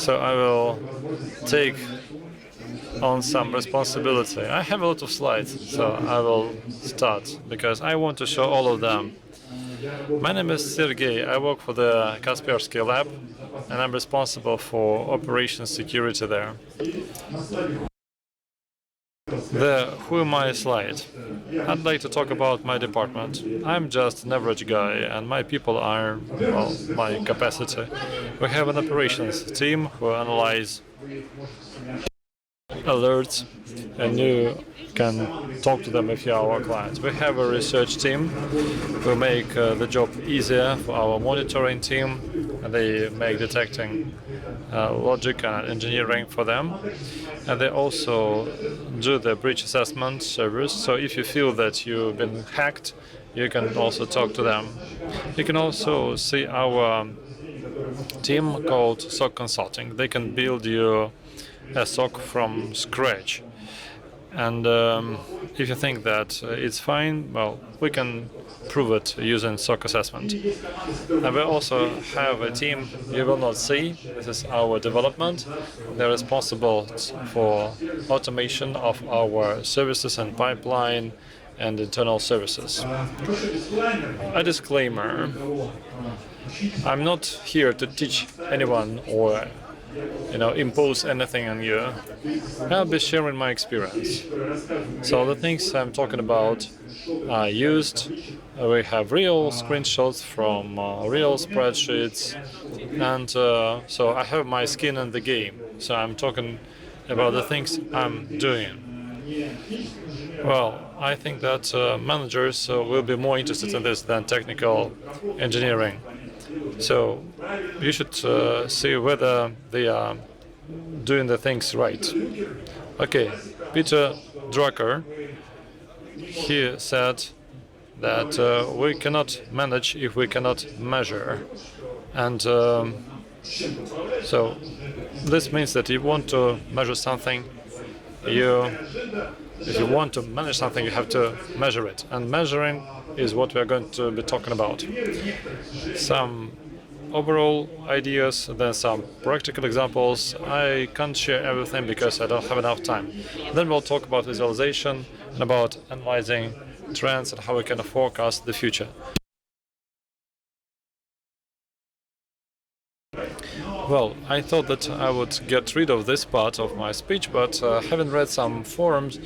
So I will take on some responsibility. I have a lot of slides, so I will start because I want to show all of them. My name is Sergey. I work for the Kaspersky lab, and I'm responsible for operations security there. The Who Am I slide. I'd like to talk about my department. I'm just an average guy, and my people are, well, my capacity. We have an operations team who analyze alerts, and you can talk to them if you are our client. We have a research team who make the job easier for our monitoring team, and they make detecting logic and engineering for them. And they also do the breach assessment service. So if you feel that you've been hacked, you can also talk to them. You can also see our team called SOC Consulting. They can build you a SOC from scratch. And if you think that it's fine, well, we can prove it using SOC assessment. And we also have a team you will not see. This is our development. They're responsible for automation of our services and pipeline and internal services. A disclaimer. I'm not here to teach anyone or impose anything on you. I'll be sharing my experience. So the things I'm talking about are used. We have real screenshots from real spreadsheets, and so I have my skin in the game. So I'm talking about the things I'm doing. Well, I think that managers will be more interested in this than technical engineering. So you should see whether they are doing the things right. Okay, Peter Drucker, he said that we cannot manage if we cannot measure. And so this means that if you want to measure something, if you want to manage something, you have to measure it. And measuring is what we are going to be talking about. Some overall ideas, then some practical examples. I can't share everything because I don't have enough time. Then we'll talk about visualization and about analyzing trends and how we can forecast the future. Well, I thought that I would get rid of this part of my speech, but having read some forums,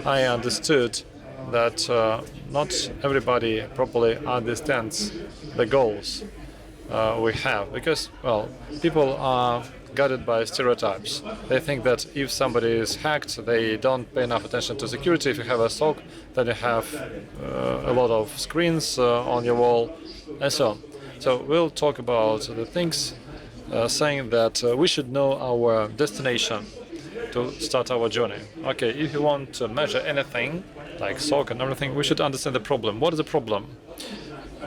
I understood that not everybody properly understands the goals we have, because, well, people are guided by stereotypes. They think that if somebody is hacked, they don't pay enough attention to security. If you have a SOC, then you have a lot of screens on your wall, and so on. So we'll talk about the things saying that we should know our destination to start our journey. Okay, if you want to measure anything, like SOC and everything, we should understand the problem. What is the problem?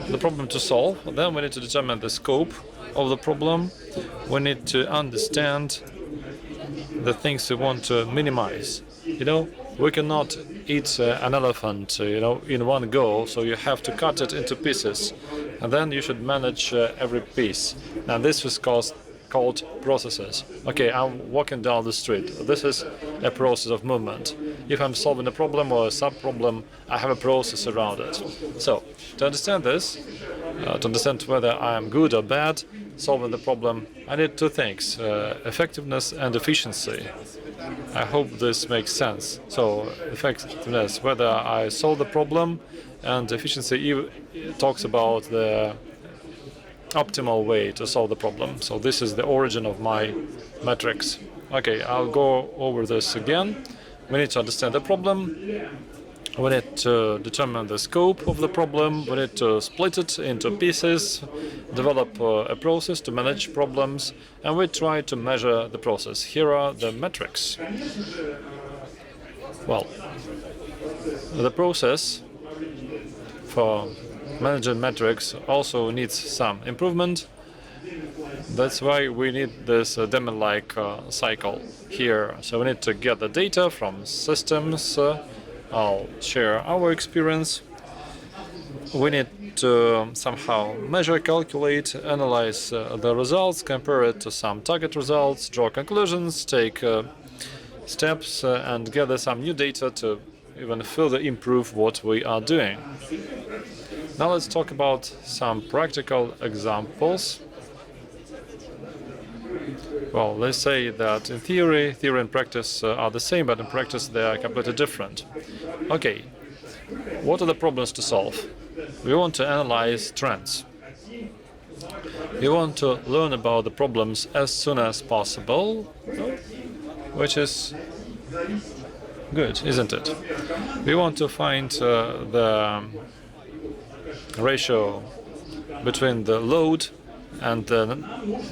The problem to solve. Then we need to determine the scope of the problem. We need to understand the things we want to minimize. We cannot eat an elephant, in one go, so you have to cut it into pieces. And then you should manage every piece. Now this is called processes. Okay, I'm walking down the street. This is a process of movement. If I'm solving a problem or a sub-problem, I have a process around it. So, to understand this, to understand whether I am good or bad solving the problem, I need two things, effectiveness and efficiency. I hope this makes sense. So, effectiveness, whether I solve the problem, and efficiency talks about the optimal way to solve the problem. So this is the origin of my metrics. Okay, I'll go over this again. We need to understand the problem. We need to determine the scope of the problem. We need to split it into pieces, develop a process to manage problems, and we try to measure the process. Here are the metrics. Well, the process for managing metrics also needs some improvement. That's why we need this daemon-like cycle here. So we need to get the data from systems. I'll share our experience. We need need to somehow measure, calculate, analyze the results, compare it to some target results, draw conclusions, take steps, and gather some new data to even further improve what we are doing. Now let's talk about some practical examples. Well, let's say that in theory and practice are the same, but in practice they are completely different. Okay, what are the problems to solve? We want to analyze trends. We want to learn about the problems as soon as possible, which is good, isn't it? We want to find the ratio between the load and the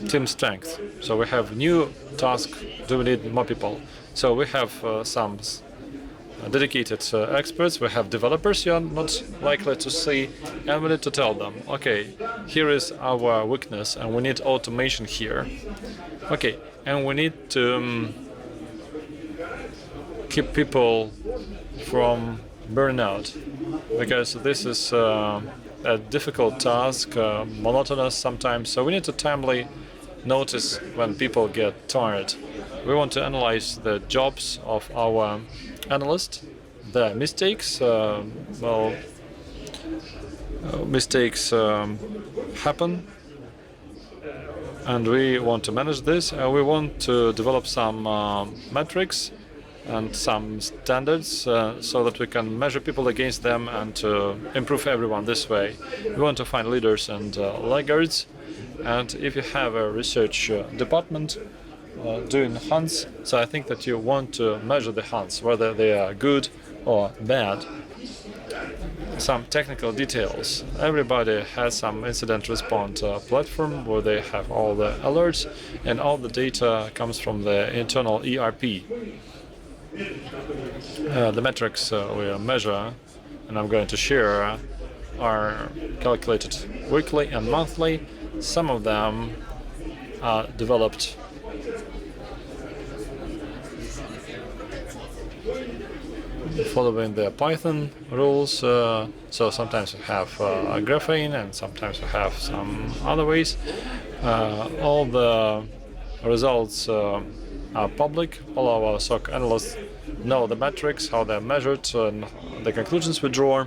team strength. So we have new task. Do we need more people? So we have some dedicated experts. We have developers you are not likely to see, and we need to tell them, okay, here is our weakness, and we need automation here. Okay, and we need to keep people from burnout, because this is a difficult task, monotonous sometimes, so we need to timely notice when people get tired. We want to analyze the jobs of our analysts, the mistakes. Mistakes happen, and we want to manage this. We want to develop some metrics and some standards so that we can measure people against them and to improve everyone this way. We want to find leaders and laggards. And if you have a research department doing hunts, so I think that you want to measure the hunts, whether they are good or bad. Some technical details. Everybody has some incident response platform where they have all the alerts, and all the data comes from the internal ERP. The metrics we measure, and I'm going to share, are calculated weekly and monthly. Some of them are developed following the Python rules. So sometimes we have graphene, and sometimes we have some other ways. All the results are public. All our SOC analysts know the metrics, how they're measured, and the conclusions we draw.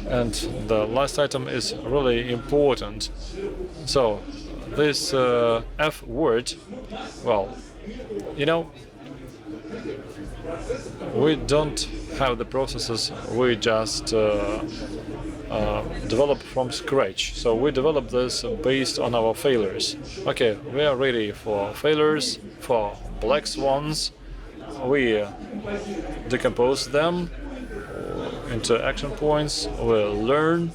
And the last item is really important. So this F word, well, you know, we don't have the processes, we just develop from scratch. So we develop this based on our failures. Okay, we are ready for failures, for black swans. We decompose them into action points, we learn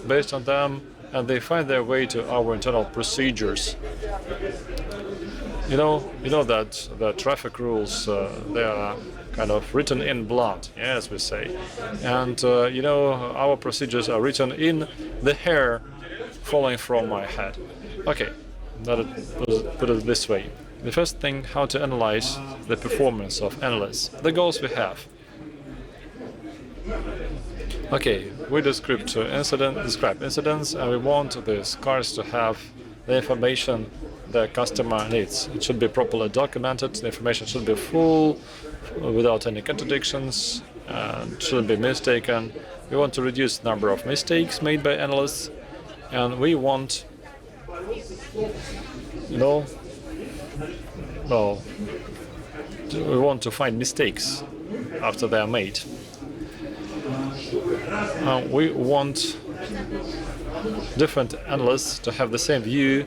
based on them, and they find their way to our internal procedures. You know that the traffic rules, they are kind of written in blood, as we say. And our procedures are written in the hair falling from my head. Okay, put it this way. The first thing, how to analyze the performance of analysts. The goals we have. Okay, we describe incidents, and we want these cars to have the information the customer needs. It should be properly documented, the information should be full, without any contradictions, and shouldn't be mistaken. We want to reduce the number of mistakes made by analysts, and we want, we want to find mistakes after they are made. We want different analysts to have the same view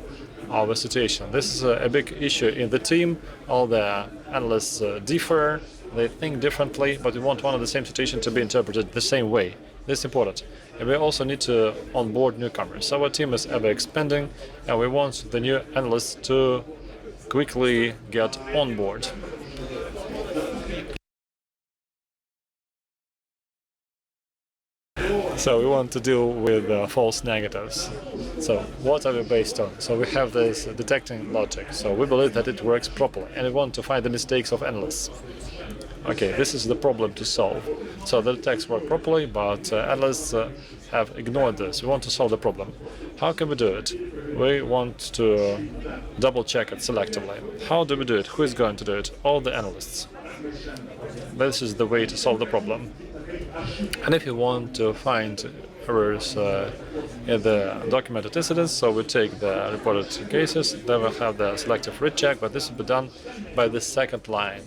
of the situation. This is a big issue in the team. All the analysts differ, they think differently, but we want one of the same situation to be interpreted the same way. This is important. And we also need to onboard newcomers. Our team is ever expanding, and we want the new analysts to quickly get on board. So we want to deal with false negatives. So what are we based on? So we have this detecting logic. So we believe that it works properly, and we want to find the mistakes of analysts. Okay, this is the problem to solve. So the attacks work properly, but analysts have ignored this. We want to solve the problem. How can we do it? We want to double check it selectively. How do we do it? Who is going to do it? All the analysts. This is the way to solve the problem. And if you want to find errors in the documented incidents, so we take the reported cases, then we'll have the selective recheck, but this will be done by the second line,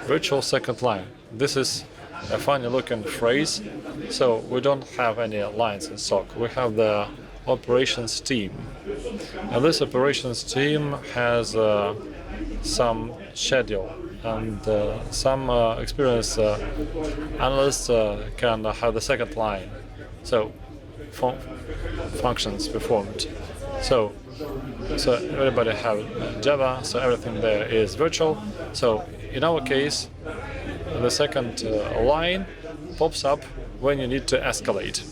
virtual second line. This is a funny looking phrase, so we don't have any lines in SOC. We have the operations team, and this operations team has some schedule, and some experienced analysts can have the second line, so functions performed. So everybody have Java, so everything there is virtual. So in our case, the second line pops up when you need to escalate.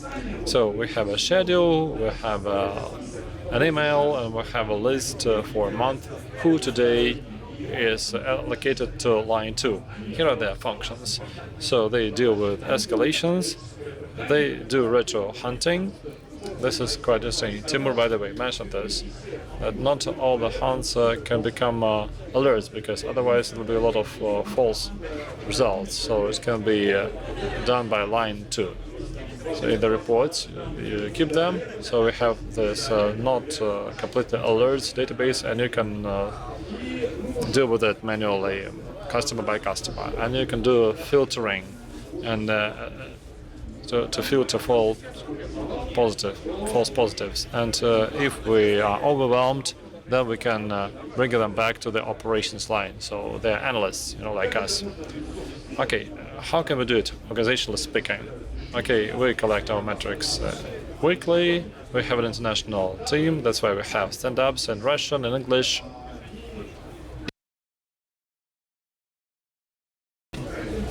So we have a schedule, we have an email, and we have a list for a month who today is allocated to line 2. Here are their functions. So they deal with escalations, they do retro hunting. This is quite interesting. Timur, by the way, mentioned this, that not all the hunts can become alerts, because otherwise there will be a lot of false results. So it can be done by line 2. So in the reports, you keep them. So we have this not completely alerts database, and you can deal with it manually, customer by customer, and you can do filtering and to filter false positives. And if we are overwhelmed, then we can bring them back to the operations line. So they're analysts, like us. Okay, how can we do it, organizationally speaking? Okay, we collect our metrics weekly. We have an international team. That's why we have stand-ups in Russian and English.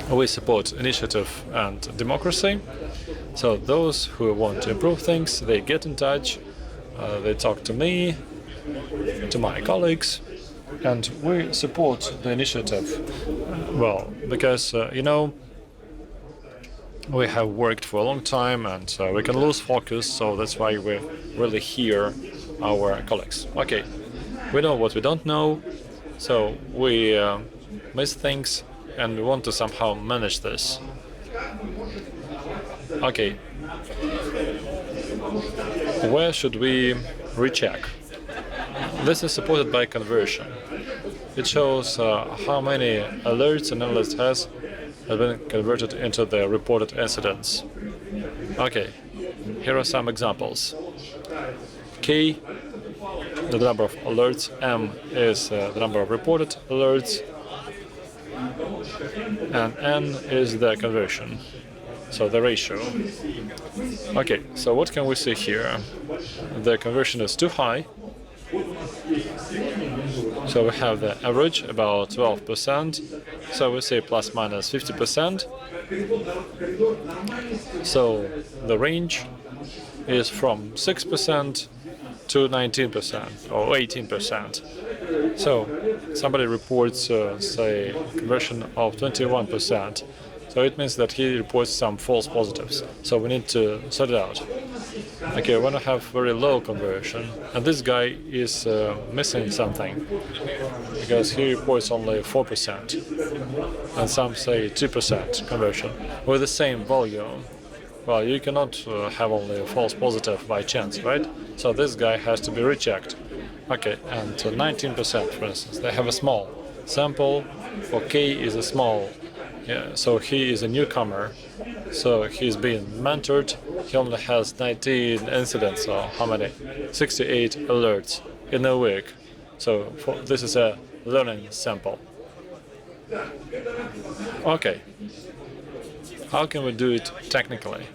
We support initiative and democracy. So those who want to improve things, they get in touch, they talk to me, to my colleagues, and we support the initiative. Well, because, we have worked for a long time, and we can lose focus, so that's why we really hear our colleagues. Okay, we know what we don't know, so we miss things, and we want to somehow manage this. Okay, where should we recheck? This is supported by conversion. It shows how many alerts an analyst has been converted into the reported incidents. Okay, here are some examples. K, the number of alerts. M is the number of reported alerts. And N is the conversion, so the ratio. Okay, so what can we see here? The conversion is too high. So we have the average, about 12%. So we say plus minus 50%. So the range is from 6% to 19% or 18%. So somebody reports, say, conversion of 21%. So it means that he reports some false positives. So we need to sort it out. Okay, we want to have very low conversion, and this guy is missing something, because he reports only 4%, and some say 2% conversion with the same volume. Well, you cannot have only a false positive by chance, right? So this guy has to be rechecked. Okay, and 19%, for instance, they have a small sample. For K is a small. Yeah, so he is a newcomer, so he's being mentored. He only has 19 incidents, or how many? 68 alerts in a week. So this is a learning sample. Okay, how can we do it technically?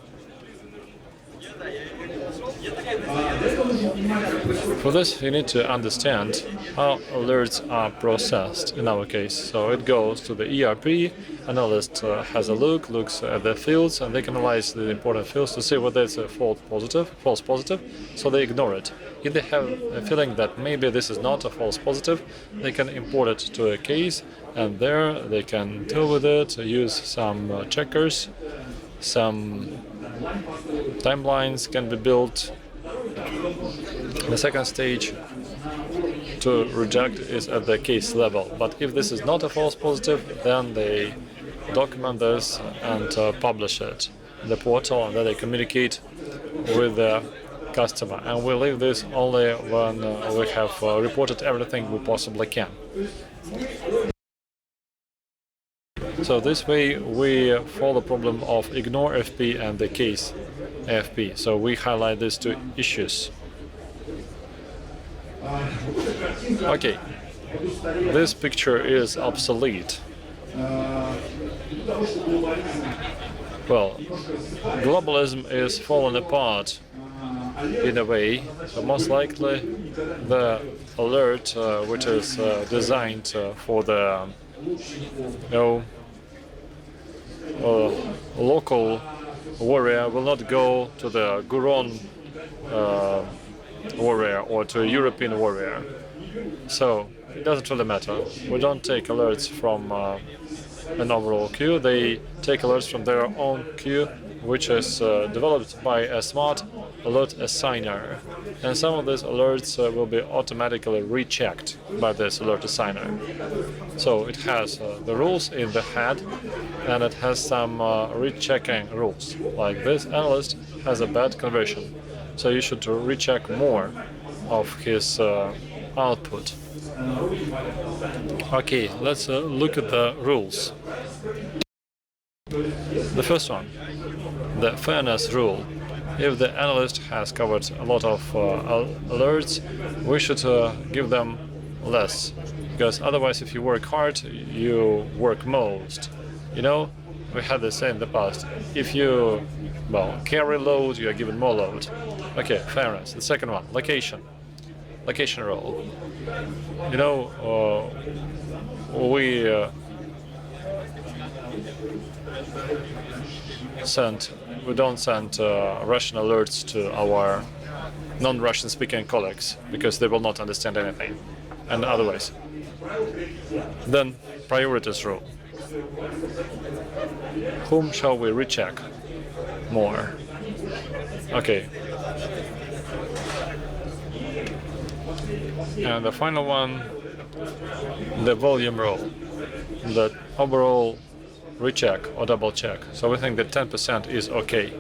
For this, you need to understand how alerts are processed in our case. So it goes to the ERP, analyst has a looks at the fields, and they can analyze the important fields to see whether it's a false positive, so they ignore it. If they have a feeling that maybe this is not a false positive, they can import it to a case, and there they can deal with it, use some checkers, some timelines can be built. The second stage to reject is at the case level, but if this is not a false positive, then they document this and publish it in the portal, and then they communicate with the customer. And we leave this only when we have reported everything we possibly can. So this way we follow the problem of ignore FP and the case AFP. So we highlight these two issues. Okay, this picture is obsolete. Well, globalism is falling apart in a way, so most likely the alert which is designed for the local warrior will not go to the Guron warrior or to a European warrior. So it doesn't really matter. We don't take alerts from an overall queue. They take alerts from their own queue, which is developed by a smart alert assigner. And some of these alerts will be automatically rechecked by this alert assigner. So it has the rules in the head, and it has some rechecking rules. Like this analyst has a bad conversion, so you should recheck more of his output. Okay, let's look at the rules. The first one, the fairness rule. If the analyst has covered a lot of alerts, we should give them less, because otherwise if you work hard, you work most. You know, we had this in the past. If you, carry load, you are given more load. Okay, fairness. The second one, location role. You know, we don't send Russian alerts to our non-Russian speaking colleagues because they will not understand anything, and otherwise. Then priorities rule. Whom shall we recheck more? Okay. And the final one, the volume rule. The overall recheck or double check. So we think that 10% is okay.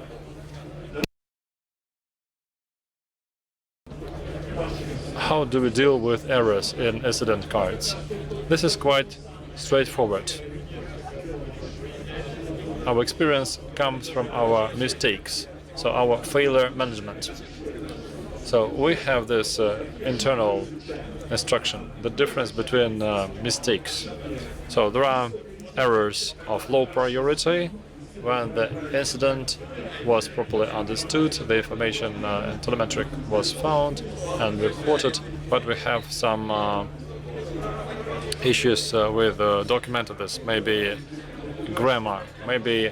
How do we deal with errors in incident cards? This is quite straightforward. Our experience comes from our mistakes, so our failure management. So we have this internal instruction, the difference between mistakes. So there are errors of low priority when the incident was properly understood, the information in telemetry was found and reported, but we have some issues with documented this, maybe grammar, maybe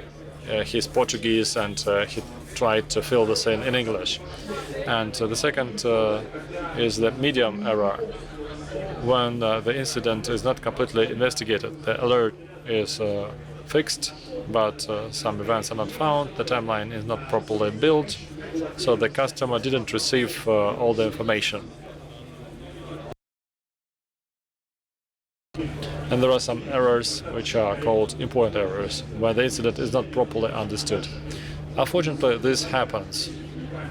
he's Portuguese and he tried to fill this in English. And the second is the medium error, when the incident is not completely investigated. The alert is fixed, but some events are not found, the timeline is not properly built, so the customer didn't receive all the information. And there are some errors which are called important errors, where the incident is not properly understood. Unfortunately, this happens.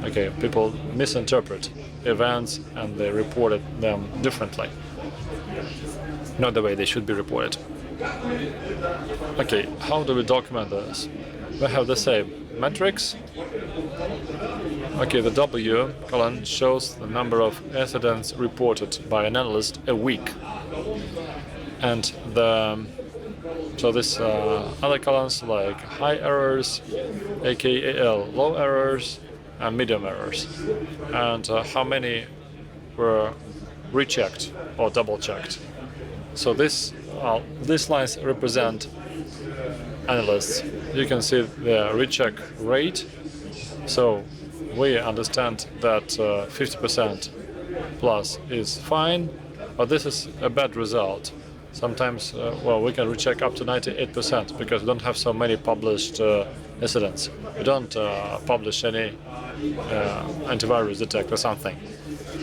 Okay, people misinterpret events and they report them differently, not the way they should be reported. Okay, how do we document this? We have the same metrics. Okay, the W column shows the number of incidents reported by an analyst a week, and so this other columns like high errors, aka low errors, and medium errors, and how many were rechecked or double checked. So these lines represent analysts. You can see the recheck rate. So we understand that 50% plus is fine, but this is a bad result. Sometimes, we can recheck up to 98% because we don't have so many published incidents. We don't publish any antivirus detect or something.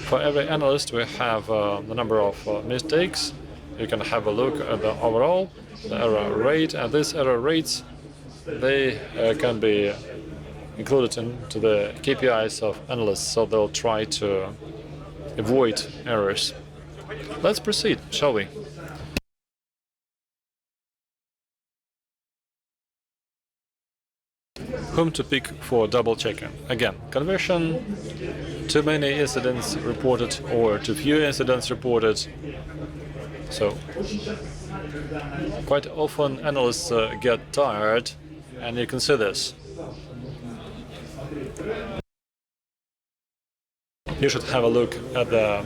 For every analyst, we have the number of mistakes. You can have a look at the overall, the error rate, and these error rates, they can be included into the KPIs of analysts, so they'll try to avoid errors. Let's proceed, shall we? Whom to pick for double checking? Again, conversion, too many incidents reported or too few incidents reported. So quite often analysts get tired, and you can see this. You should have a look at the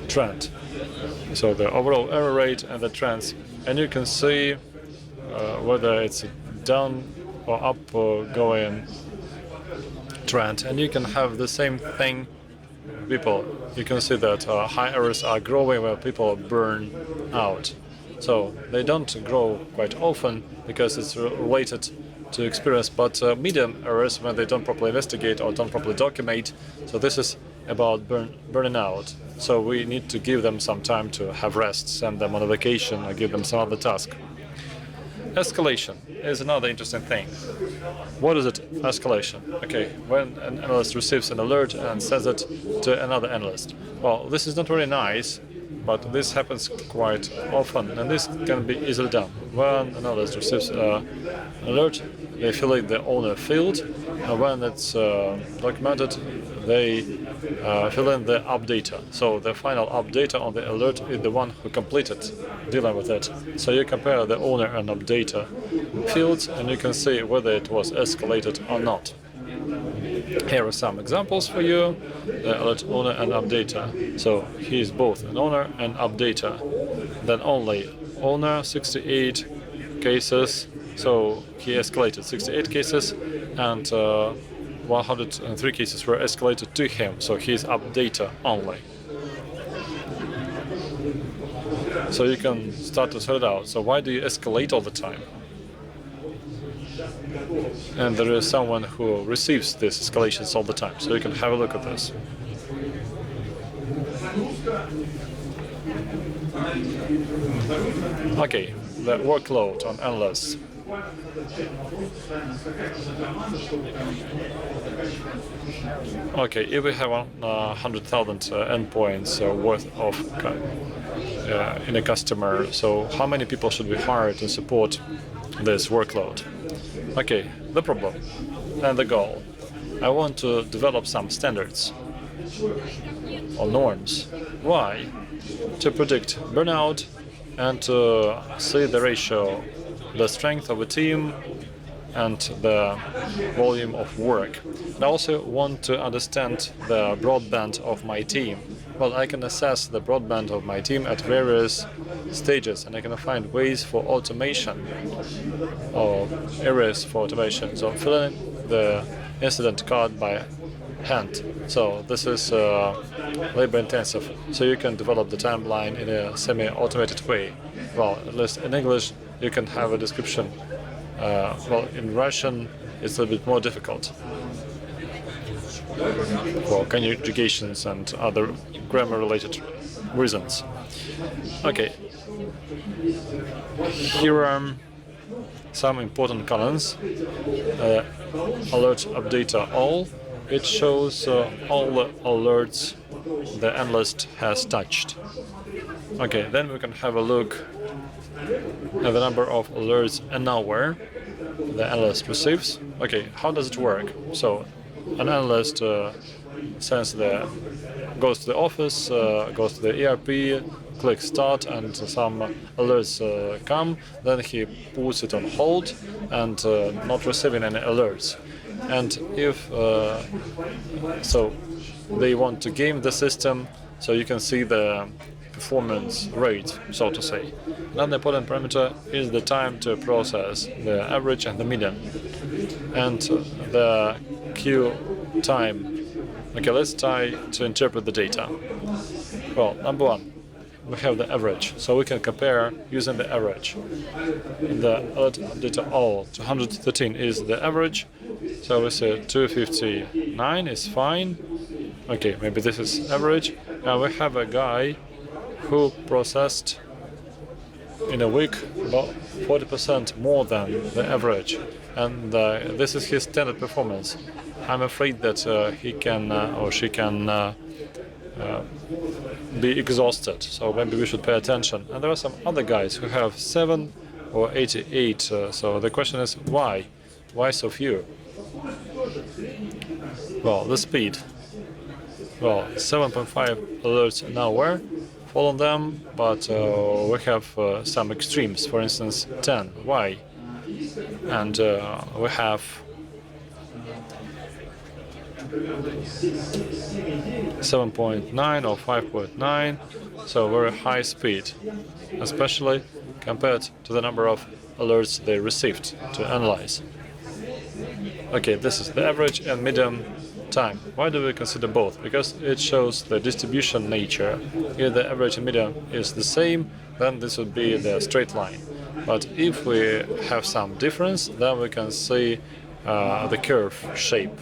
trend. So the overall error rate and the trends, and you can see whether it's down or up or going trend, and you can have the same thing. People, you can see that high errors are growing where people burn out. So they don't grow quite often because it's related to experience, but medium errors when they don't properly investigate or don't properly document. So this is about burning out. So we need to give them some time to have rest, send them on a vacation, or give them some other task. Escalation is another interesting thing. What is it? Escalation. Okay, when an analyst receives an alert and sends it to another analyst. Well, this is not very nice, but this happens quite often, and this can be easily done. When an analyst receives an alert, they fill in the owner field, and when it's documented, they fill in the updater. So the final updater on the alert is the one who completed dealing with it. So you compare the owner and updater fields, and you can see whether it was escalated or not. Here are some examples for you. The alert owner and updater. So he is both an owner and updater. Then only owner, 68 cases. So he escalated 68 cases, and 103 cases were escalated to him. So he is updater only. So you can start to sort it out. So why do you escalate all the time? And there is someone who receives these escalations all the time. So you can have a look at this. Okay, the workload on analysts. Okay, if we have 100,000 endpoints worth of in a customer, so how many people should we hire to support this workload? Okay, the problem and the goal. I want to develop some standards or norms. Why? To predict burnout and to see the ratio, the strength of a team and the volume of work. And I also want to understand the broadband of my team. Well, I can assess the broadband of my team at various stages, and I can find ways for automation or areas for automation. So fill in the incident card by hand. So this is labor intensive. So you can develop the timeline in a semi-automated way. Well, at least in English, you can have a description. Well, in Russian, it's a little bit more difficult for conjugations and other grammar-related reasons. Okay, here are some important columns. Alert updater all. It shows all the alerts the analyst has touched. Okay, then we can have a look at the number of alerts an hour the analyst receives. Okay, how does it work? So an analyst goes to the office, goes to the ERP, clicks start, and some alerts come. Then he puts it on hold and not receiving any alerts. And if so, they want to game the system, so you can see the performance rate, so to say. Another important parameter is the time to process, the average and the median, and the queue time. Okay, let's try to interpret the data. Well, number one, we have the average, so we can compare using the average. The alert data all 213 is the average, so we say 259 is fine. Okay, maybe this is average. Now we have a guy who processed in a week about 40% more than the average, and this is his standard performance. I'm afraid that he can or she can be exhausted, so maybe we should pay attention. And there are some other guys who have 7 or 88, so the question is why? Why so few? Well, the speed. Well, 7.5 alerts an hour, follow them, but we have some extremes, for instance 10. Why? And we have 7.9 or 5.9, so very high speed, especially compared to the number of alerts they received to analyze. Okay, this is the average and median time. Why do we consider both? Because it shows the distribution nature. If the average and median is the same, then this would be the straight line. But if we have some difference, then we can see the curve shape.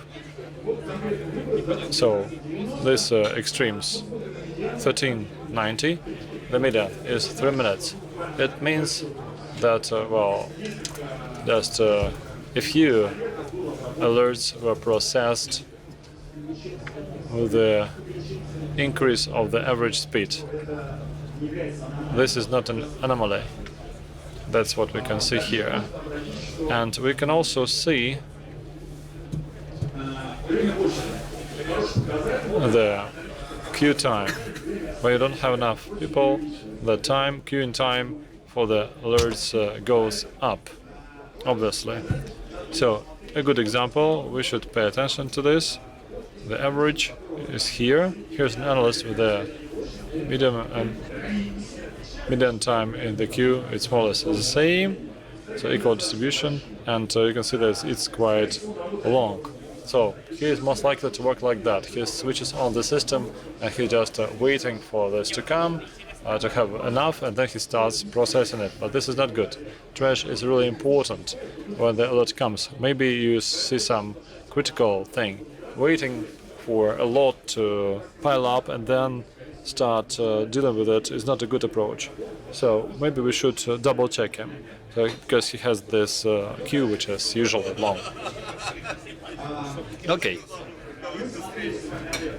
So this extremes 1390, the median is 3 minutes. It means that well, just a few alerts were processed with the increase of the average speed. This is not an anomaly. That's what we can see here. And we can also see the queue time. When you don't have enough people, the queuing time for the alerts goes up, obviously. So a good example, we should pay attention to this. The average is here. Here's an analyst with the median time in the queue. It's more or less the same, so equal distribution, and you can see that it's quite long. So he is most likely to work like that. He switches on the system and he's just waiting for this to come, to have enough, and then he starts processing it. But this is not good. Trash is really important when the alert comes. Maybe you see some critical thing, waiting for a lot to pile up and then start dealing with it is not a good approach. So maybe we should double check him, because he has this queue which is usually long. Okay,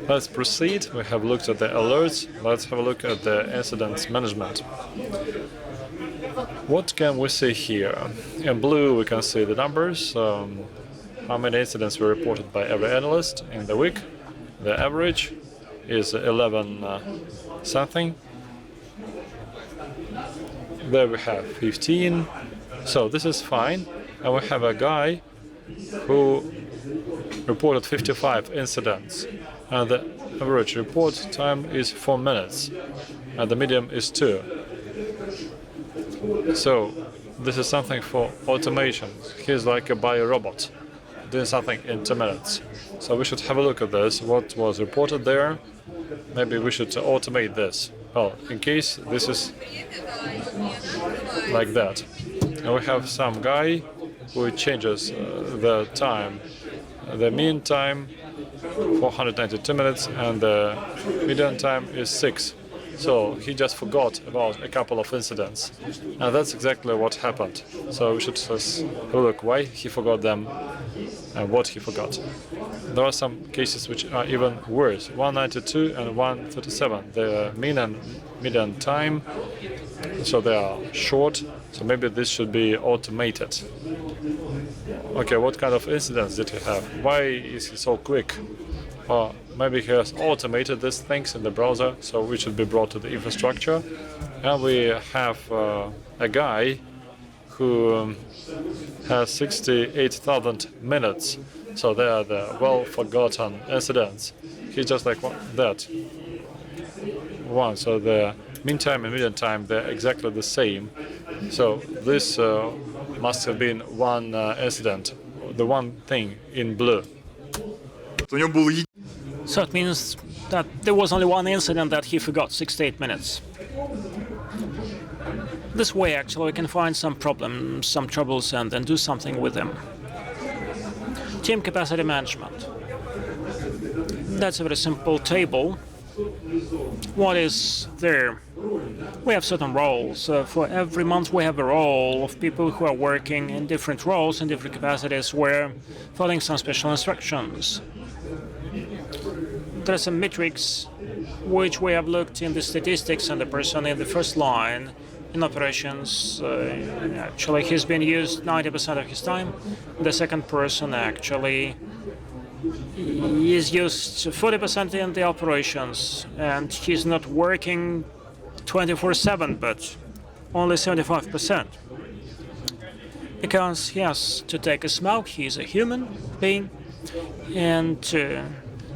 let's proceed. We have looked at the alerts. Let's have a look at the incident management. What can we see here? In blue we can see the numbers, how many incidents were reported by every analyst in the week. The average is 11 something. There we have 15. So this is fine. And we have a guy who reported 55 incidents, and the average report time is 4 minutes, and the median is 2. So this is something for automation. He's like a biorobot doing something in 2 minutes. So we should have a look at this, what was reported there. Maybe we should automate this. Well, in case this is like that. And we have some guy who changes the time. The mean time 492 minutes and the median time is 6. So he just forgot about a couple of incidents. And that's exactly what happened. So we should just look why he forgot them and what he forgot. There are some cases which are even worse, 192 and 137. The mean and median time, so they are short, so maybe this should be automated. Okay, what kind of incidents did he have? Why is he so quick? Or maybe he has automated these things in the browser, so we should be brought to the infrastructure. And we have a guy who has 68,000 minutes, so they are the well-forgotten incidents. He's just like that. One, so the mean time and median time, they're exactly the same. So this must have been one incident, the one thing in blue. So it means that there was only one incident that he forgot 68 minutes. This way, actually, we can find some problems, some troubles, and then do something with them. Team capacity management. That's a very simple table. What is there? We have certain roles. For every month we have a role of people who are working in different roles in different capacities. We're following some special instructions. There are some metrics which we have looked in the statistics, and the person in the first line in operations, actually he's been used 90% of his time. The second person actually is used 40% in the operations, and he's not working 24/7, but only 75%. Because he has to take a smoke, he's a human being, and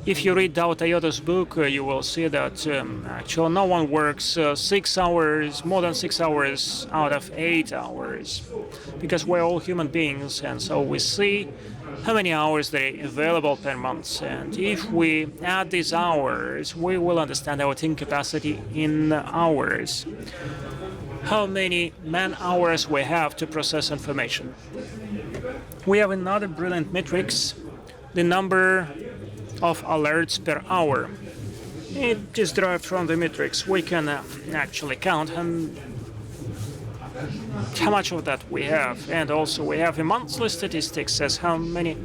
if you read Dao Toyota's book, you will see that actually no one works 6 hours, more than 6 hours out of 8 hours, because we're all human beings, and so we see how many hours there are available per month. And if we add these hours, we will understand our team capacity in hours. How many man hours we have to process information. We have another brilliant metrics, the number of alerts per hour. It is derived from the metrics. We can actually count how much of that we have, and also we have a monthly statistics as how many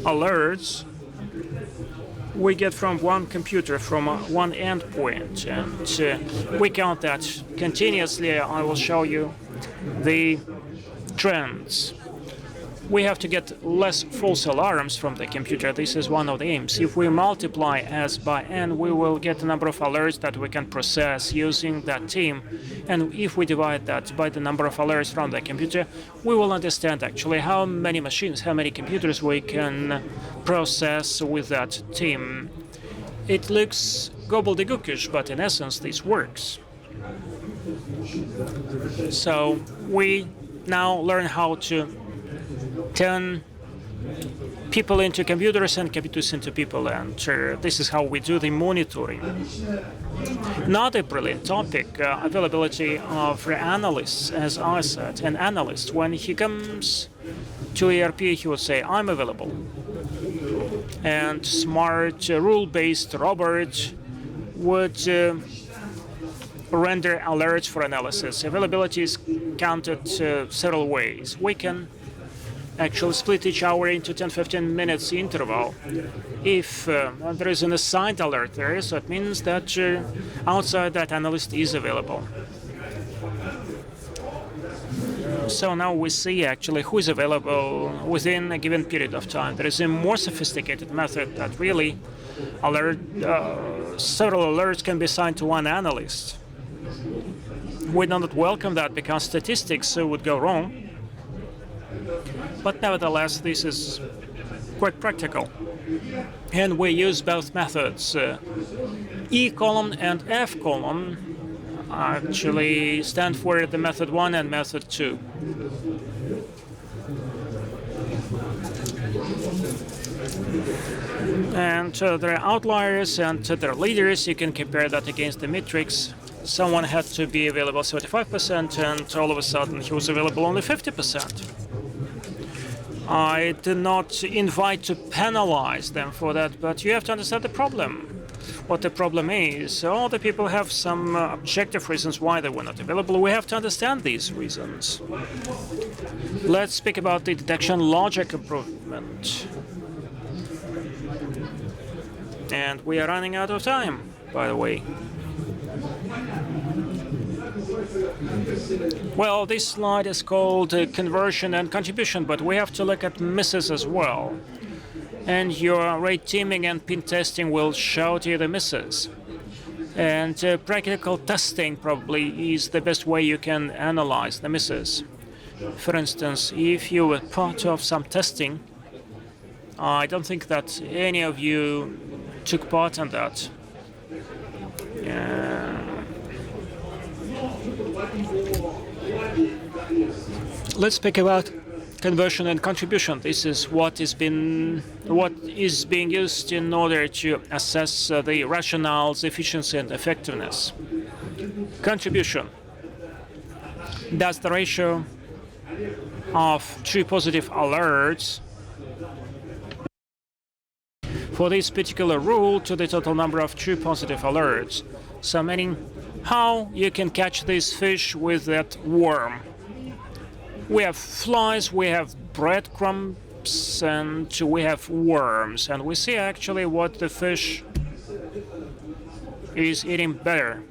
alerts we get from one computer, from one endpoint, and we count that continuously. I will show you the trends. We have to get less false alarms from the computer. This is one of the aims. If we multiply S by N, we will get the number of alerts that we can process using that team. And if we divide that by the number of alerts from the computer, we will understand actually how many machines, how many computers we can process with that team. It looks gobbledygookish, but in essence, this works. So we now learn how to turn people into computers and computers into people, and this is how we do the monitoring. Another brilliant topic, availability of analysts. As I said, an analyst, when he comes to ERP, he would say, I'm available. And smart, rule-based robot would render alerts for analysis. Availability is counted several ways. We can actually split each hour into 10-15 minutes interval. If there is an assigned alert there, so it means that outside that analyst is available. So now we see actually who is available within a given period of time. There is a more sophisticated method that really several alerts can be assigned to one analyst. We do not welcome that because statistics would go wrong. But nevertheless, this is quite practical. And we use both methods. E column and F column actually stand for the method 1 and method 2. And there are outliers and there are leaders. You can compare that against the metrics. Someone had to be available 75%, and all of a sudden he was available only 50%. I do not invite to penalize them for that, but you have to understand the problem. What the problem is. All the people have some objective reasons why they were not available. We have to understand these reasons. Let's speak about the detection logic improvement. And we are running out of time, by the way. Well, this slide is called conversion and contribution, but we have to look at misses as well. And your rate teaming and pin testing will show to you the misses. And practical testing probably is the best way you can analyze the misses. For instance, if you were part of some testing, I don't think that any of you took part in that. Let's speak about conversion and contribution. This is what is being used in order to assess the rationales, efficiency, and effectiveness. Contribution. That's the ratio of true positive alerts for this particular rule to the total number of true positive alerts. So meaning how you can catch this fish with that worm. We have flies, we have breadcrumbs, and we have worms. And we see actually what the fish is eating better.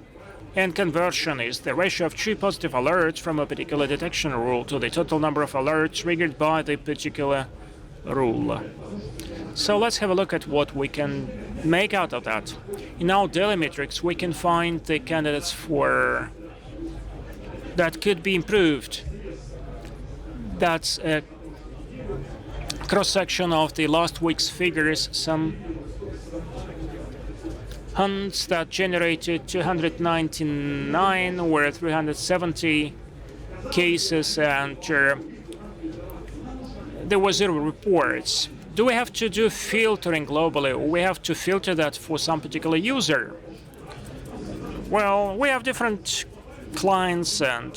And conversion is the ratio of true positive alerts from a particular detection rule to the total number of alerts triggered by the particular rule. So let's have a look at what we can make out of that. In our daily metrics, we can find the candidates for that could be improved. That's a cross-section of the last week's figures, some hunts that generated 299 were 370 cases, and there were 0 reports. Do we have to do filtering globally, or we have to filter that for some particular user? Well, we have different clients and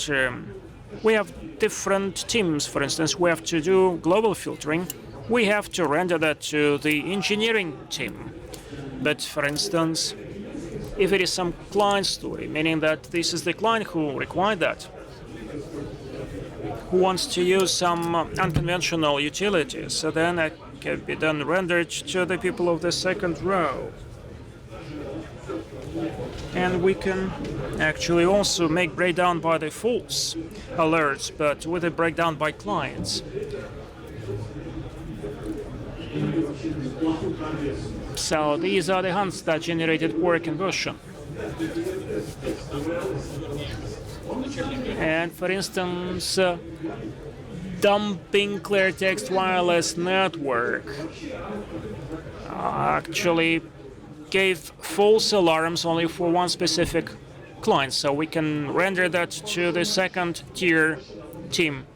we have different teams. For instance, we have to do global filtering. We have to render that to the engineering team. But for instance, if it is some client story, meaning that this is the client who required that, who wants to use some unconventional utilities, so then it can be then rendered to the people of the second row. And we can actually also make breakdown by the false alerts, but with a breakdown by clients. So these are the hunts that generated poor conversion. And for instance, dumping clear text wireless network actually gave false alarms only for one specific client. So we can render that to the second tier team.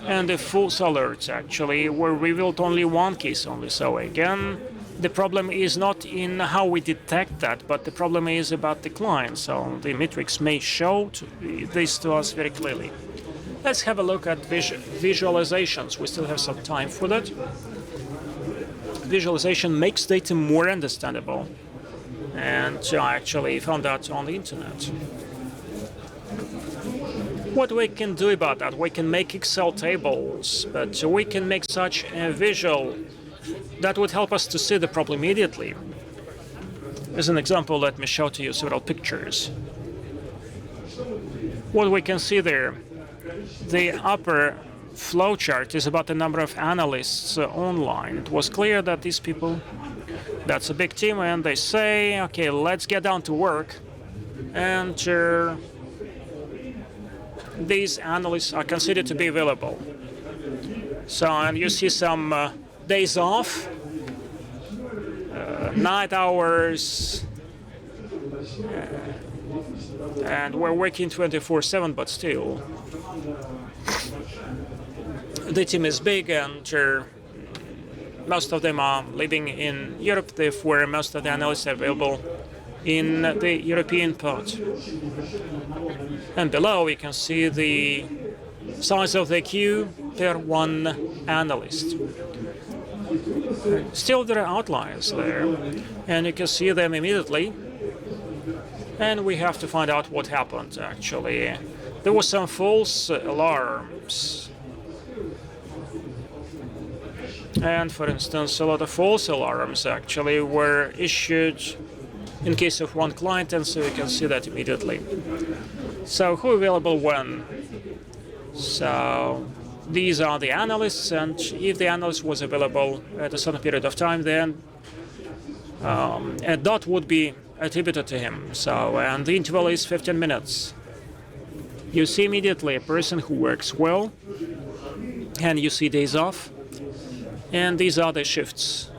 And the false alerts actually were revealed only one case only. So again, the problem is not in how we detect that, but the problem is about the client. So the metrics may show this to us very clearly. Let's have a look at visualizations. We still have some time for that. Visualization makes data more understandable, and I actually found that on the internet. What we can do about that? We can make Excel tables, but we can make such a visual that would help us to see the problem immediately. As an example, let me show to you several pictures. What we can see there, the upper flowchart is about the number of analysts online. It was clear that these people, that's a big team, and they say, okay, let's get down to work. And these analysts are considered to be available. So, and you see some days off, night hours, and we're working 24/7, but still. The team is big, and most of them are living in Europe, therefore most of the analysts are available in the European part. And below we can see the size of the queue per one analyst. Still there are outliers there, and you can see them immediately. And we have to find out what happened actually. There were some false alarms. And for instance, a lot of false alarms actually were issued in case of one client, and so you can see that immediately. So who available when? So these are the analysts, and if the analyst was available at a certain period of time, then a dot would be attributed to him. So, and the interval is 15 minutes. You see immediately a person who works well, and you see days off, and these are the shifts.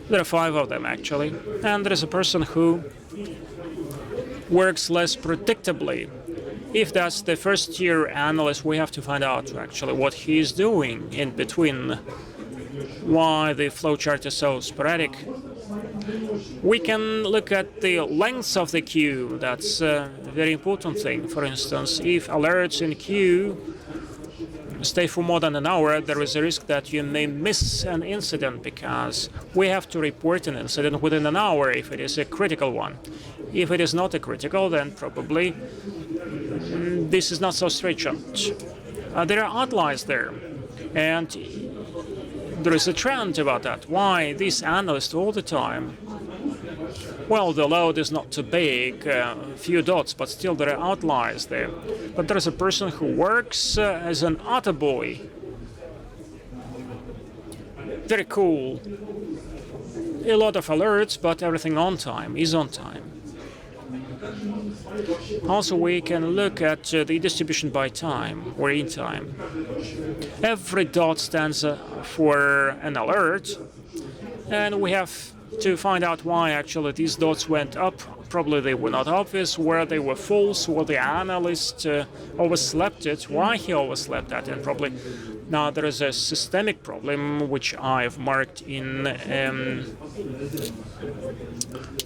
There are 5 of them actually, and there is a person who works less predictably, If that's the first tier analyst, we have to find out actually what he is doing in between, why the flowchart is so sporadic. We can look at the length of the queue. That's a very important thing. For instance, if alerts in queue stay for more than an hour, there is a risk that you may miss an incident, because we have to report an incident within an hour if it is a critical one. If it is not a critical, then probably this is not so stringent. There are outliers there, and there is a trend about that. Why these analysts all the time? Well, the load is not too big, a few dots, but still there are outliers there. But there is a person who works as an auto boy. Very cool. A lot of alerts, but everything on time, is on time. Also, we can look at the distribution by time or in time. Every dot stands for an alert, and we have to find out why actually these dots went up. Probably they were not obvious, where they were false, or the analyst overslept it, why he overslept that, and probably now there is a systemic problem which I've marked in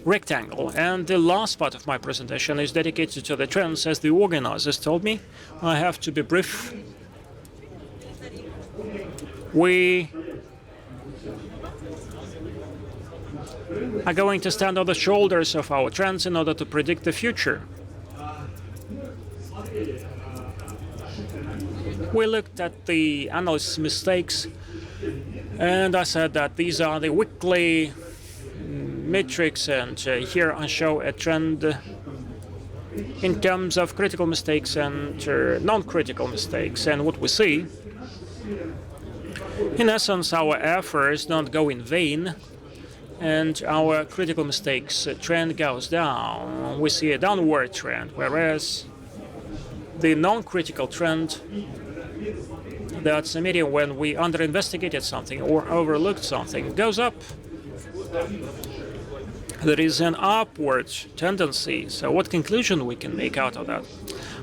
rectangle. And the last part of my presentation is dedicated to the trends. As the organizers told me, I have to be brief. We are going to stand on the shoulders of our trends in order to predict the future. We looked at the analyst's mistakes, and I said that these are the weekly metrics, and here I show a trend in terms of critical mistakes and non-critical mistakes. And what we see, in essence, our efforts don't go in vain, and our critical mistakes trend goes down. We see a downward trend, whereas the non-critical trend, that's a medium when we under-investigated something or overlooked something, goes up. There is an upward tendency. So what conclusion we can make out of that?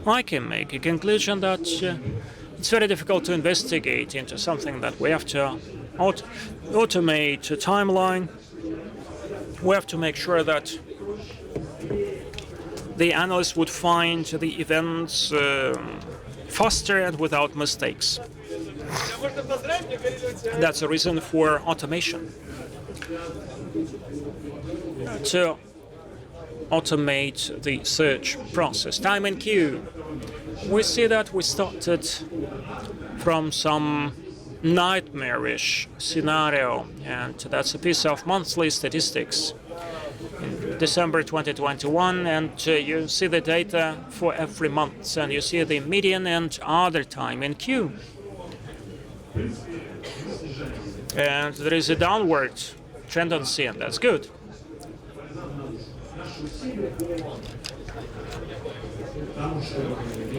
I can make a conclusion that it's very difficult to investigate into something that we have to automate a timeline. We have to make sure that the analyst would find the events faster and without mistakes. That's a reason for automation. To automate the search process. Time in queue. We see that we started from some nightmarish scenario, and that's a piece of monthly statistics in December 2021, and you see the data for every month, and you see the median and other time in queue. And there is a downward tendency, and that's good.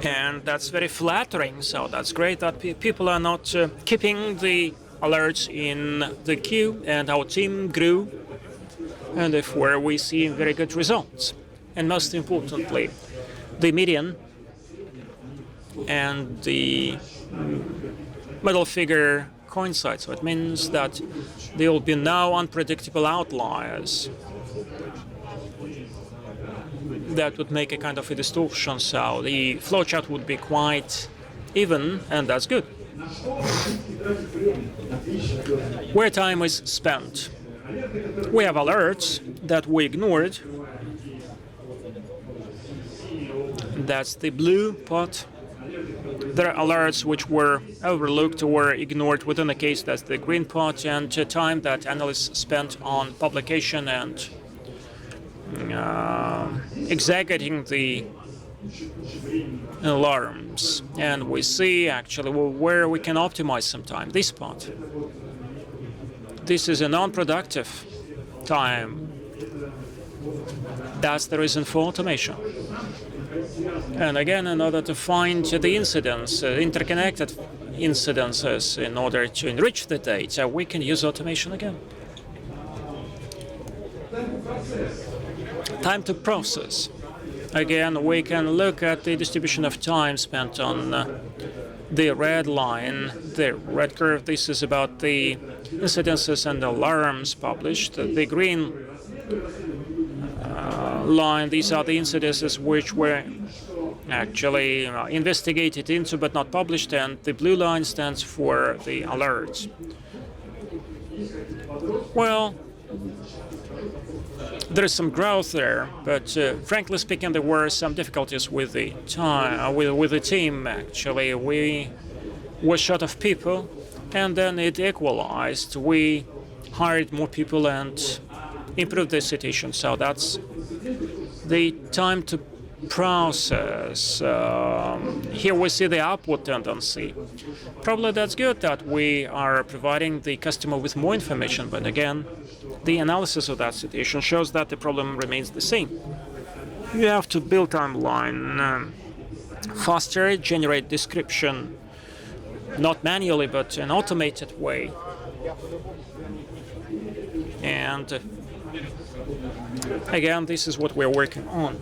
And that's very flattering, so that's great that people are not keeping the alerts in the queue, and our team grew, and therefore we see very good results. And most importantly, the median and the middle figure coincide, so it means that there will be no unpredictable outliers that would make a kind of a distortion, so the flowchart would be quite even, and that's good. Where time is spent. We have alerts that we ignored. That's the blue part. There are alerts which were overlooked or ignored within the case. That's the green part, and time that analysts spent on publication and executing the alarms. And we see actually where we can optimize some time. This part. This is a non-productive time. That's the reason for automation. And again, in order to find the incidents, interconnected incidences, in order to enrich the data, we can use automation again. Time to process. Again, we can look at the distribution of time spent on the red line, the red curve. This is about the incidences and alarms published. The green line, these are the incidences which were actually investigated into but not published, and the blue line stands for the alerts. Well, there is some growth there, but frankly speaking, there were some difficulties with the time, with the team. Actually, we were short of people, and then it equalized. We hired more people and improved the situation. So that's the time to process. Here we see the upward tendency. Probably that's good that we are providing the customer with more information, but again, the analysis of that situation shows that the problem remains the same. You have to build timeline faster, generate description, not manually, but an automated way. And again, this is what we're working on.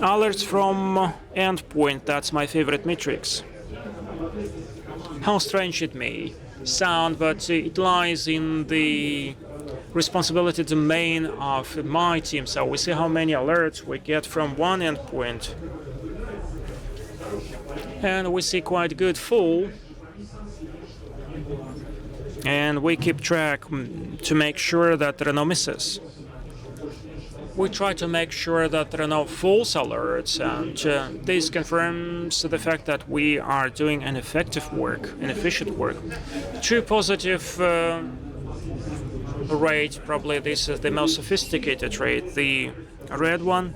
Alerts from endpoint, that's my favorite matrix. How strange it may sound, but it lies in the responsibility domain of my team. So we see how many alerts we get from one endpoint. And we see quite good full. And we keep track to make sure that there are no misses. We try to make sure that there are no false alerts, and this confirms the fact that we are doing an effective work, an efficient work. True positive rate, probably this is the most sophisticated rate, the red one.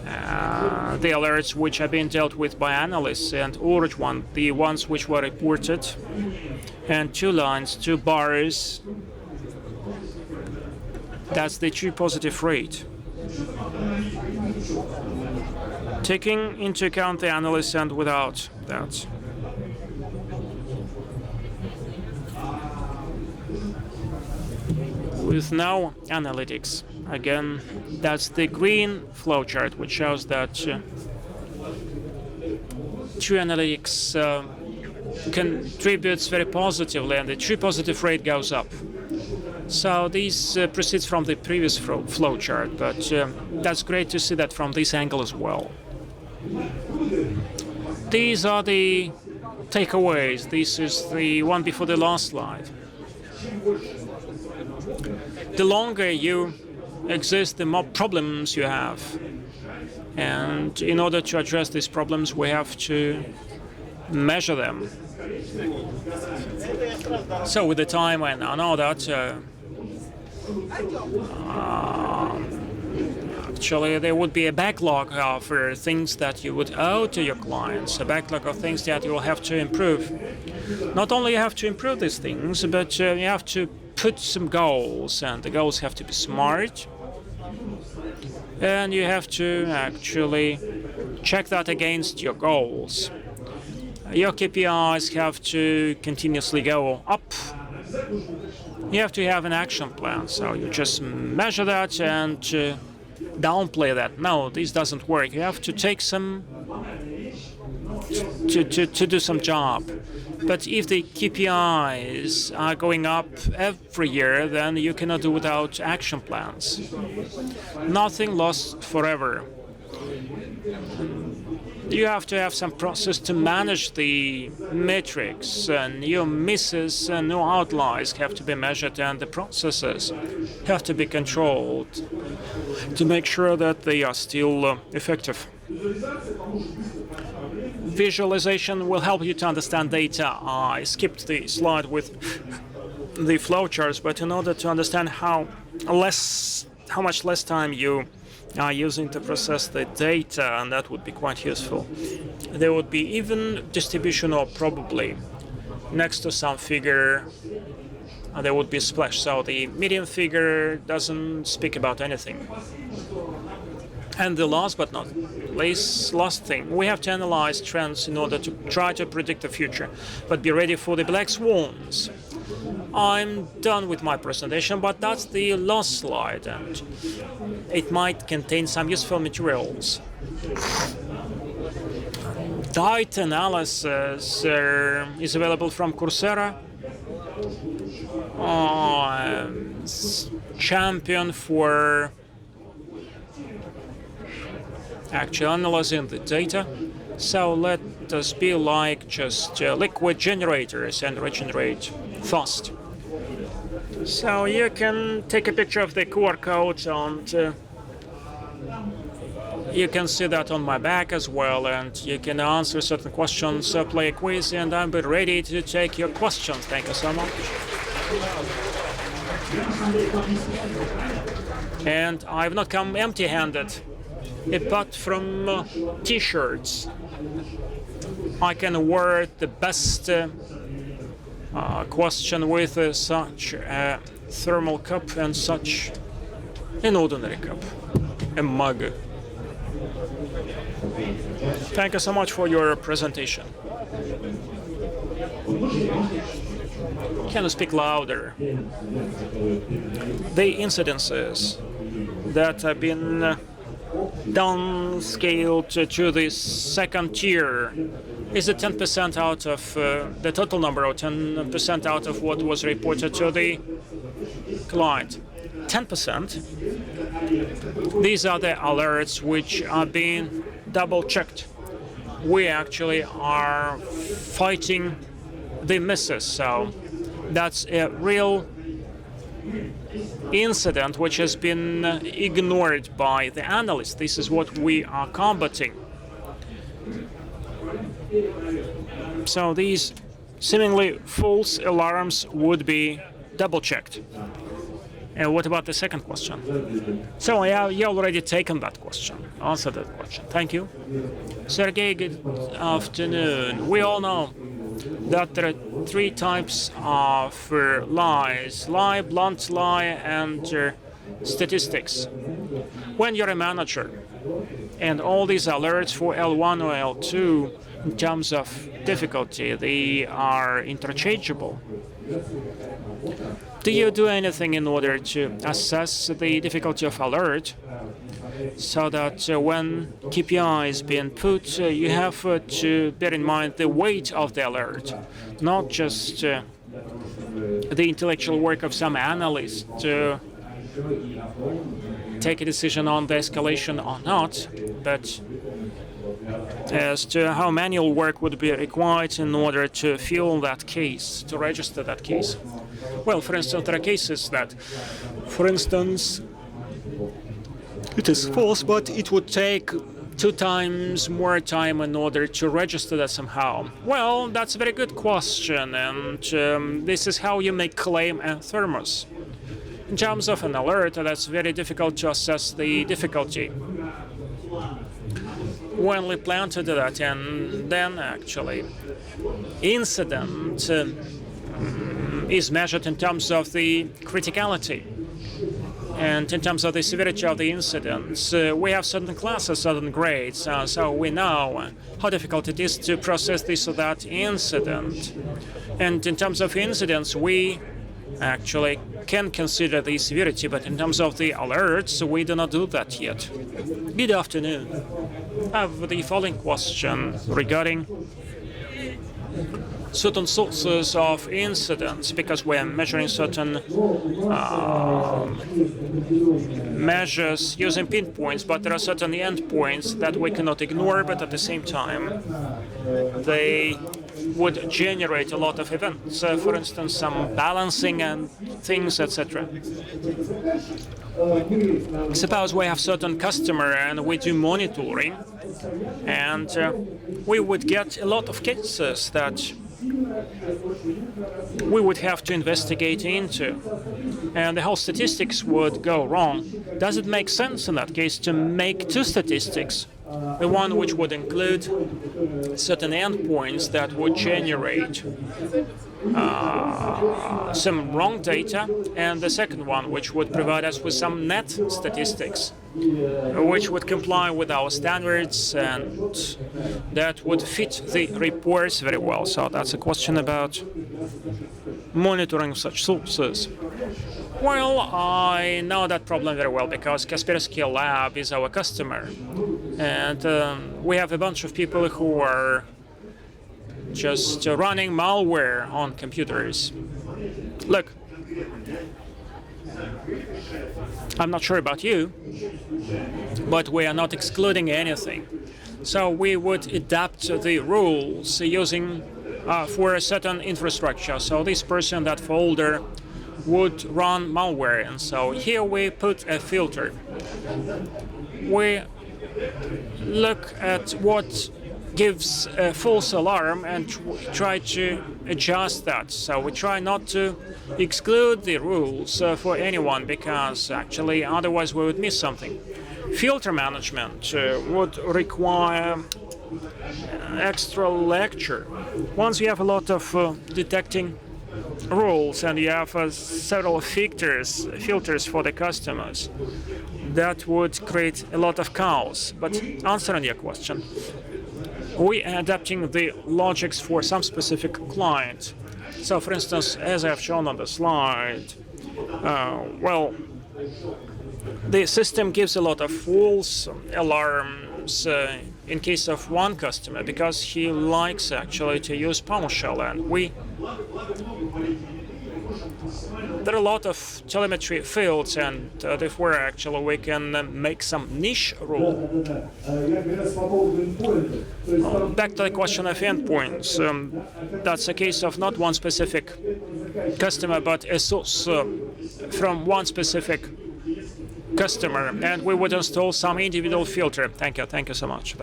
The alerts which are being dealt with by analysts, and orange one, the ones which were reported, and two lines, two bars. That's the true positive rate. Taking into account the analysts and without that. With no analytics. Again, that's the green flowchart, which shows that true analytics contributes very positively, and the true positive rate goes up. So this proceeds from the previous flowchart, but that's great to see that from this angle as well. These are the takeaways. This is the one before the last slide. The longer you exist, the more problems you have. And in order to address these problems, we have to measure them. So with the time, I know that actually there would be a backlog of things that you would owe to your clients, a backlog of things that you will have to improve. Not only you have to improve these things, but you have to put some goals, and the goals have to be smart. And you have to actually check that against your goals. Your KPIs have to continuously go up. You have to have an action plan, so you just measure that and downplay that. No, this doesn't work. You have to take some to do some job. But if the KPIs are going up every year, then you cannot do without action plans. Nothing lasts forever. You have to have some process to manage the metrics, and your misses and no outliers have to be measured, and the processes have to be controlled to make sure that they are still effective. Visualization will help you to understand data. I skipped the slide with the flowcharts, but in order to understand how much less time you are using to process the data, and that would be quite useful. There would be even distribution, or probably next to some figure there would be a splash. So the median figure doesn't speak about anything. And the last but not least, last thing, we have to analyze trends in order to try to predict the future, but be ready for the black swans. I'm done with my presentation, but that's the last slide, and it might contain some useful materials. Data analysis is available from Coursera. Champion for actually analyzing the data. So let us be like just liquid generators and regenerate fast. So you can take a picture of the QR code, and you can see that on my back as well, and you can answer certain questions, play a quiz, and I'll be ready to take your questions. Thank you so much. And I've not come empty-handed, apart from t-shirts. I can wear the best question with such a thermal cup and such an ordinary cup, a mug. Thank you so much for your presentation. Can you speak louder? The incidences that have been downscaled to the second tier, is it 10% out of the total number, or 10% out of what was reported to the client? 10%. These are the alerts which are being double-checked. We actually are fighting the misses, so that's a real incident which has been ignored by the analysts. This is what we are combating. So these seemingly false alarms would be double-checked. And what about the second question? So you already taken that question, answered that question. Thank you. Sergey, good afternoon. We all know that there are three types of lies: lie, blunt lie, and statistics. When you're a manager and all these alerts for L1 or L2 in terms of difficulty, they are interchangeable. Do you do anything in order to assess the difficulty of alert so that when KPI is being put, you have to bear in mind the weight of the alert, not just the intellectual work of some analyst to take a decision on the escalation or not, but as to how manual work would be required in order to fill that case, to register that case. Well, for instance, there are cases that, for instance, it is false, but it would take 2 times more time in order to register that somehow. Well, that's a very good question, and this is how you make claim and thermos. In terms of an alert, that's very difficult to assess the difficulty. When we plan to do that, and then actually incident is measured in terms of the criticality and in terms of the severity of the incidents. We have certain classes, certain grades, so we know how difficult it is to process this or that incident. And in terms of incidents, we actually can consider the severity, but in terms of the alerts, we do not do that yet. Good afternoon. I have the following question regarding certain sources of incidents, because we're measuring certain measures using pinpoints, but there are certain endpoints that we cannot ignore, but at the same time, they would generate a lot of events. For instance, some balancing and things, etc. Suppose we have certain customer and we do monitoring, and we would get a lot of cases that we would have to investigate into, and the whole statistics would go wrong. Does it make sense in that case to make 2 statistics? The one which would include certain endpoints that would generate some wrong data, and the second one which would provide us with some net statistics, which would comply with our standards and that would fit the reports very well. So that's a question about monitoring such sources? Well, I know that problem very well because Kaspersky Lab is our customer, and we have a bunch of people who are just running malware on computers. Look, I'm not sure about you, but we are not excluding anything. So we would adapt the rules using for a certain infrastructure. So this person, that folder, would run malware, and so here we put a filter. We look at what gives a false alarm and try to adjust that. So we try not to exclude the rules for anyone, because actually otherwise we would miss something. Filter management would require extra lecture. Once you have a lot of detecting rules and you have several filters for the customers, that would create a lot of chaos. But answering your question, we are adapting the logics for some specific client. So for instance, as I've shown on the slide, well, the system gives a lot of false alarms in case of one customer, because he likes actually to use PowerShell, and there are a lot of telemetry fields, and therefore actually we can make some niche rule. Back to the question of endpoints, that's a case of not one specific customer, but a source from one specific customer, and we would install some individual filter. Thank you so much.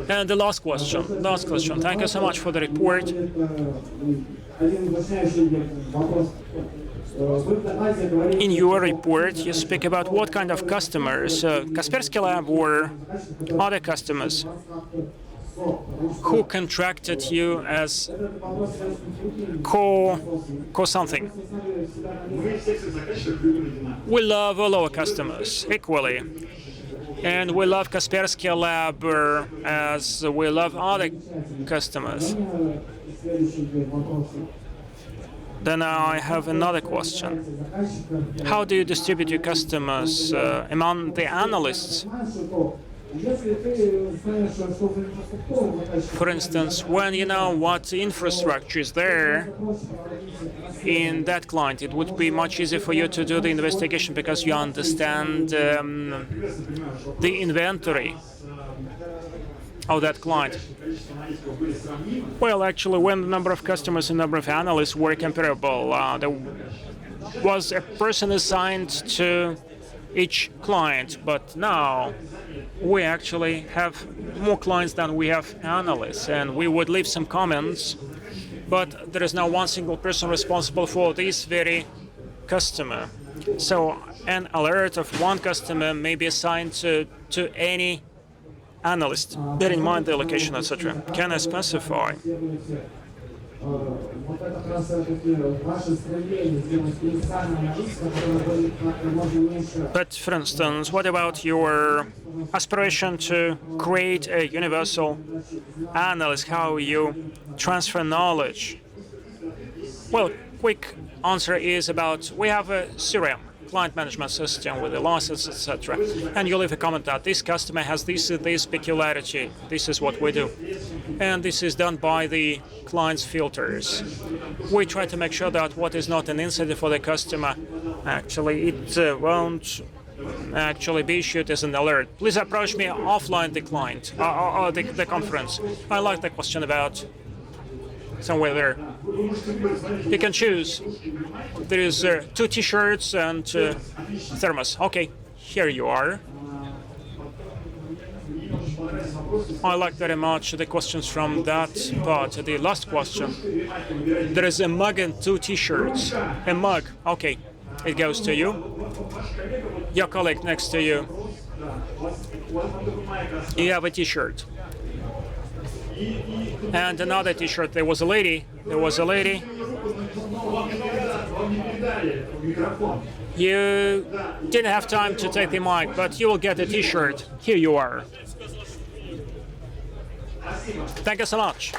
And the last question. Thank you so much for the report. In your report, you speak about what kind of customers, Kaspersky Lab or other customers, who contracted you as core something. We love all our customers equally, and we love Kaspersky Lab as we love other customers. Then I have another question. How do you distribute your customers among the analysts? For instance, when you know what infrastructure is there in that client, it would be much easier for you to do the investigation because you understand the inventory of that client. Well, actually, when the number of customers and number of analysts were comparable, there was a person assigned to each client, but now we actually have more clients than we have analysts, and we would leave some comments, but there is now one single person responsible for this very customer. So an alert of one customer may be assigned to any analyst. Bear in mind the location, etc. Can I specify? But for instance, what about your aspiration to create a universal analyst, how you transfer knowledge? Well, quick answer is about we have a CRM, client management system with a license, etc. And you leave a comment that this customer has this peculiarity, this is what we do. And this is done by the client's filters. We try to make sure that what is not an incident for the customer, actually it won't actually be issued as an alert. Please approach me offline the client, or the conference. I like the question about somewhere there. You can choose. There is 2 T-shirts and thermos. Okay, here you are. I like very much the questions from that part. The last question. There is a mug and 2 T-shirts. A mug. Okay, it goes to you. Your colleague next to you. You have a T-shirt. And another T-shirt. There was a lady. You didn't have time to take the mic, but you will get a T-shirt. Here you are. Thank you so much.